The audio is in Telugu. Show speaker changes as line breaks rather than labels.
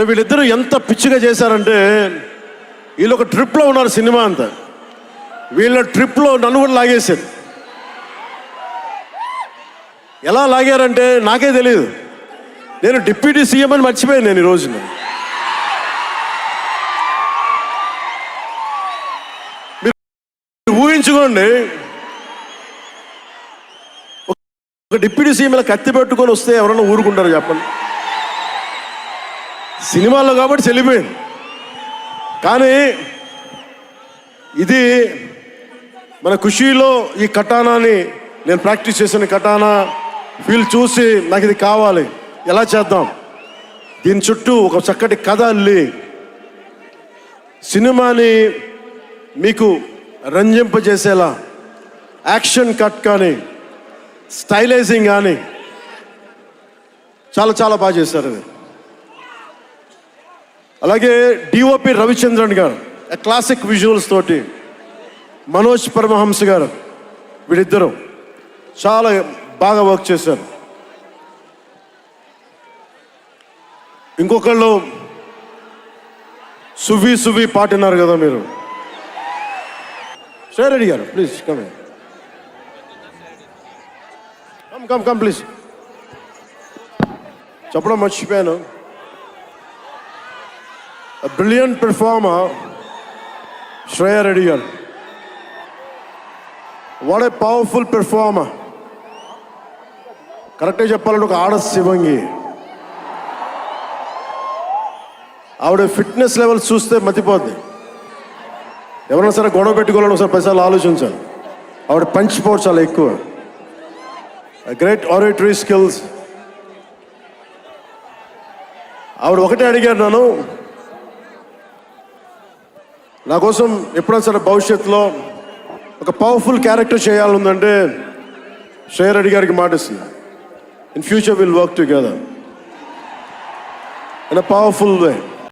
వీళ్ళిద్దరూ ఎంత పిచ్చిగా చేశారంటే, వీళ్ళు ఒక ట్రిప్లో ఉన్నారు సినిమా అంతా. వీళ్ళ ట్రిప్లో నన్ను కూడా లాగేశారు. ఎలా లాగారంటే నాకే తెలియదు. నేను డిప్యూటీ సీఎం అని మర్చిపోయాను నేను ఈ రోజున. మీరు ఊహించుకోండి, ఒక డిప్యూటీ సీఎం ఇలా కత్తి పెట్టుకొని వస్తే ఎవరన్నా ఊరుకుంటారు చెప్పండి? సినిమాల్లో కాబట్టి చెల్లిపోయింది. కానీ ఇది మన ఖుషీలో ఈ కటానాని నేను ప్రాక్టీస్ చేసిన కటానా ఫీల్ చూసి నాకు ఇది కావాలి, ఎలా చేద్దాం, దీని చుట్టూ ఒక చక్కటి కథ అల్లి సినిమాని మీకు రంజింపజేసేలా యాక్షన్ కట్ కానీ స్టైలైజింగ్ కానీ చాలా చాలా బాగా చేశారు అది. అలాగే డిఓపి రవిచంద్రన్ గారు క్లాసిక్ విజువల్స్ తోటి, మనోజ్ పరమహంస గారు, వీళ్ళిద్దరూ చాలా బాగా వర్క్ చేశారు. ఇంకొకళ్ళు సువి సువి పాటినారు కదా మీరు. శ్రేయ రెడ్డి గారు please come come come please. చెప్పడం మర్చిపోయాను. A brilliant performer, Shreya Reddy garu. What a powerful performer. కరెక్ట్గా చెప్పాలంటే ఒక ఆడ శివంగి. ఆవిడ ఫిట్నెస్ లెవెల్ చూస్తే మతిపోద్ది. ఎవరైనా సరే గొడవ పెట్టుకోవాలని ఒకసారి పైసలు ఆలోచించాలి. ఆవిడ పంచ్ పవర్ చాలా ఎక్కువ. Great oratory skills. ఆవిడ ఒకటే అడిగారు నన్ను, నా కోసం ఎప్పుడైనా సరే భవిష్యత్తులో ఒక పవర్ఫుల్ క్యారెక్టర్ చేయాలంటే శ్రేయ రెడ్డి గారికి మాటిస్తుంది, in future will work together in a powerful way.